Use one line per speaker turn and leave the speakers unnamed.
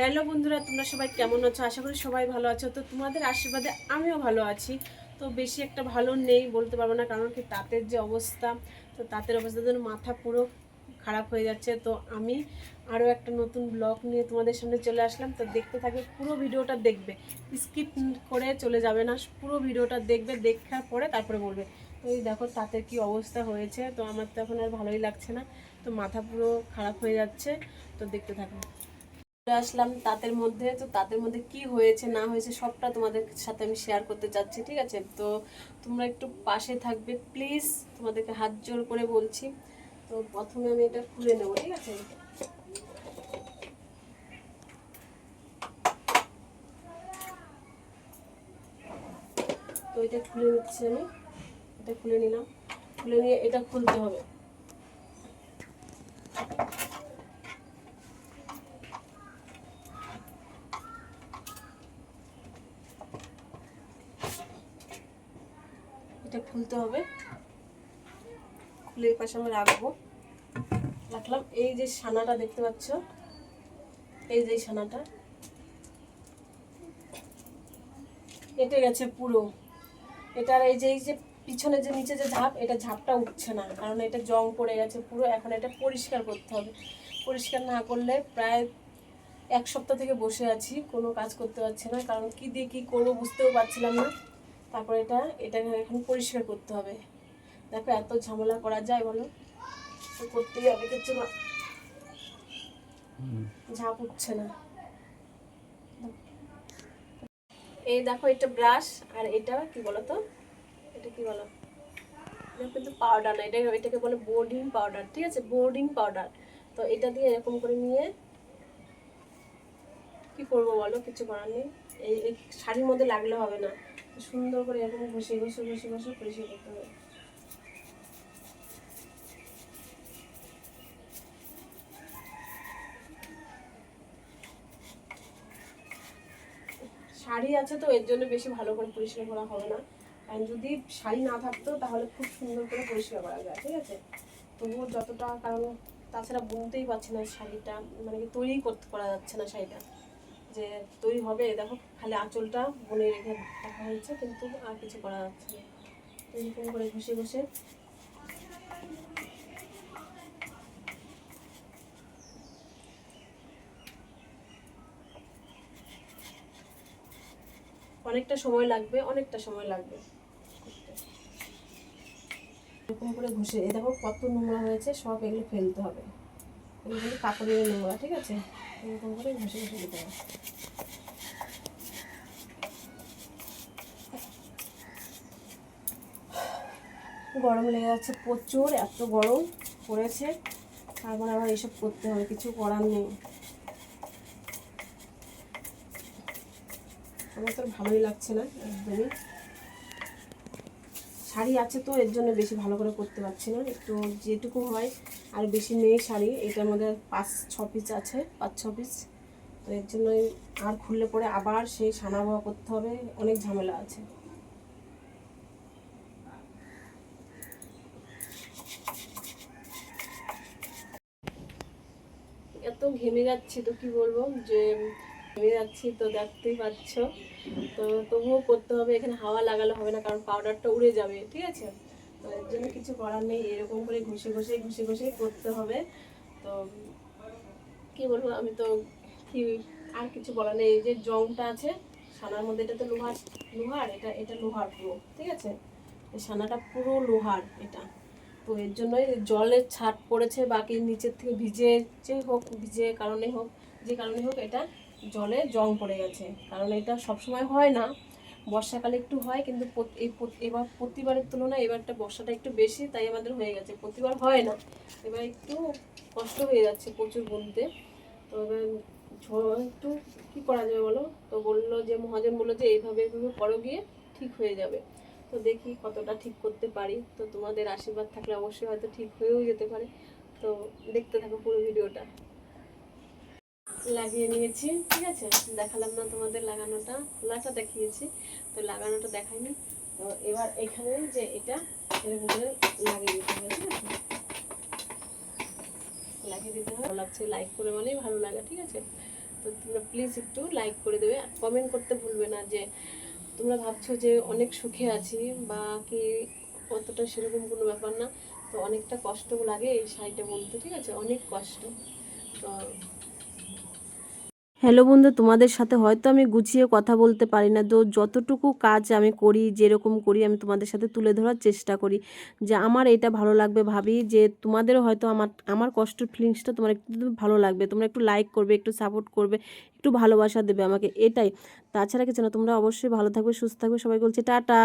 Hello বন্ধুরা, তোমরা সবাই কেমন আছো? আশা করি সবাই ভালো আছো। তো তোমাদের আশীর্বাদে আমিও ভালো আছি। তো বেশি একটা ভালো নেই বলতে পারবো না, কারণ কি তাঁতের যে অবস্থা, তো তাঁতের অবস্থার জন্য মাথা পুরো খারাপ হয়ে যাচ্ছে। তো আমি আরও একটা নতুন ব্লগ নিয়ে তোমাদের সামনে চলে আসলাম। তো দেখতে থাকবে, পুরো ভিডিওটা দেখবে, স্কিপ করে চলে যাবে না, পুরো ভিডিওটা দেখবে, দেখার পরে তারপরে বলবে। তো এই দেখো তাঁতের কি অবস্থা হয়েছে। তো আমার তো এখন আর ভালোই লাগছে না, তো মাথা পুরো খারাপ হয়ে যাচ্ছে। তো দেখতে থাকো। আসলাম তাঁতের মধ্যে। তো তাঁতের মধ্যে কি হয়েছে না হয়েছে সবটা তোমাদের সাথে আমি শেয়ার করতে চাচ্ছি, ঠিক আছে? তো তোমরা একটু পাশে থাকবে প্লিজ, তোমাদেরকে হাত জোর করে বলছি। তো প্রথমে আমি এটা খুলে নেবো, ঠিক আছে? তো এটা খুলে নিচ্ছি আমি, এটা খুলে নিলাম। খুলে নিয়ে এটা খুলতে হবে। এটা খুলতে হবে, খুলে এই পাশে আমি রাখবো। রাখলাম। এই যে ছানাটা দেখতে পাচ্ছ, এই যে ছানাটা কেটে গেছে পুরো। এটার এই যে পিছনে যে নিচে যে ঝাপ, এটা ঝাপটা উঠছে না, কারণ এটা জং পড়ে গেছে পুরো। এখন এটা পরিষ্কার করতে হবে। পরিষ্কার না করলে প্রায় এক সপ্তাহ থেকে বসে আছি, কোনো কাজ করতে পারছি না, কারণ কি দিয়ে কি করবো বুঝতেও পারছিলাম না। তারপরে এটাকে এখন পরিষ্কার করতে হবে। দেখো এত ঝামেলা করা যায় বলো? তো করতেই হবে, কিছু না, ঝাপ উঠছে না। এই দেখো এটা ব্রাশ, আর এটা কি বলতো, এটা কি বলো, এটা কিন্তু পাউডার না, এটাকে বলে বোর্ডিং পাউডার, ঠিক আছে? Boarding powder. তো এটা দিয়ে এরকম করে নিয়ে কি করবো বলো? কিছু করার নেই। এই শাড়ির মধ্যে লাগলে হবে না, সুন্দর করে এরকম ঘষে ঘষে ঘষে ঘষে পরিষ্কার করতে হবে। শাড়ি আছে তো এর জন্য বেশি ভালো করে পরিষ্কার করা হবে না, কারণ যদি শাড়ি না থাকতো তাহলে খুব সুন্দর করে পরিষ্কার করা যায়, ঠিক আছে? তবুও যতটা, কারণ তাছাড়া বুনতেই পারছি না শাড়িটা, মানে কি তৈরি করতে করা যাচ্ছে না শাড়িটা, যে তৈরি হবে। দেখো খালি আঁচলটা বুনে রেখে রাখা হয়েছে, কিন্তু আর কিছু করা যাচ্ছে না। তো এরকম করে ঘষে ঘষে অনেকটা সময় লাগবে, অনেকটা সময় লাগবে। এরকম করে ঘষে, এ দেখো কত নোংরা হয়েছে, সব এগুলো ফেলতে হবে। এগুলো কাপড়ের নোংরা, ঠিক আছে? এরকম করে ঘষে ঘষে দিতে হবে। গরম লেগে যাচ্ছে প্রচুর, এত গরম পড়েছে, তারপর আবার এইসব করতে হবে, কিছু করার নেই। আমার তো ভালোই লাগছে না একদমই। শাড়ি আছে তো এর জন্য বেশি ভালো করে করতে পারছি না, একটু যেটুকু হয়। আর বেশি নেই শাড়ি, এটার মধ্যে 5-6 পিস আছে, 5-6 পিস। তো এর জন্যই আর খুললে পরে আবার সেই সানা বোয়া করতে হবে, অনেক ঝামেলা আছে। এত ঘেমে যাচ্ছি, তো কি বলবো, যে ঘেমে যাচ্ছি তো দেখতেই পাচ্ছ। তো তবুও করতে হবে, এখানে হাওয়া লাগালে হবে না, কারণ পাউডারটা উড়ে যাবে, ঠিক আছে? তো এর জন্য কিছু করার নেই, এরকম করে ঘষে ঘষে ঘষে ঘষে করতে হবে। তো কি বলবো, আমি তো কি আর কিছু বলার নেই। এই যে জংটা আছে সানার মধ্যে, এটা তো লোহার, লোহার এটা এটা লোহার পুরো, ঠিক আছে? এই সানাটা পুরো লোহার এটা। তো এর জন্যই জলের ছাট পড়েছে, বাকি নিচের থেকে ভিজে যে হোক, ভিজে কারণে হোক, যে কারণে হোক, এটা জলে জং পড়ে গেছে। কারণ এটা সবসময় হয় না, বর্ষাকালে একটু হয়, কিন্তু এবার প্রতিবারের তুলনায় এবারটা বর্ষাটা একটু বেশি, তাই আমাদের হয়ে গেছে। প্রতিবার হয় না, এবার একটু কষ্ট হয়ে যাচ্ছে প্রচুর বুনতে। তো এবার একটু কী করা যাবে বলো? তো বললো যে মহাজন বললো যে এইভাবে এইভাবে করো, গিয়ে ঠিক হয়ে যাবে। তো দেখি কতটা ঠিক করতে পারি। তো তোমাদের আশীর্বাদ থাকলে অবশ্যই হয়তো ঠিক হয়েও যেতে পারে। তো দেখতে থাকো পুরো ভিডিওটা। লাগিয়ে নিয়েছি, ঠিক আছে? দেখালাম না তোমাদের লাগানোটা, খোলাটা দেখিয়েছি, তো লাগানোটা দেখাইনি। তো এবার এখানে যে এটা এরকম করে লাগিয়ে দিতে হবে, ঠিক আছে? লাগিয়ে দিতে হবে। ভালো লাগছে, লাইক করে মানেই ভালো লাগে, ঠিক আছে? তো তোমরা প্লিজ একটু লাইক করে দেবে, আর কমেন্ট করতে ভুলবে না যে তোমরা ভাবছো যে অনেক সুখে আছি বা কি, অতটা সেরকম কোনো ব্যাপার না। তো অনেকটা কষ্ট লাগে এই শাড়িটা বলতে, ঠিক আছে, অনেক কষ্ট। তো হ্যালো বন্ধু, তোমাদের সাথে হয়তো আমি গুছিয়ে কথা বলতে পারি না, তো যতটুকু কাজ আমি করি, যেরকম করি, আমি তোমাদের সাথে তুলে ধরার চেষ্টা করি যে আমার এটা ভালো লাগবে, ভাবি যে তোমাদেরও হয়তো আমার আমার কষ্টের ফিলিংসটা তোমার একটু ভালো লাগবে, তোমরা একটু লাইক করবে, একটু সাপোর্ট করবে, একটু ভালোবাসা দেবে আমাকে, এটাই। তাছাড়া কিছু না। তোমরা অবশ্যই ভালো থাকবে, সুস্থ থাকবে, সবাই বলছে টাটা।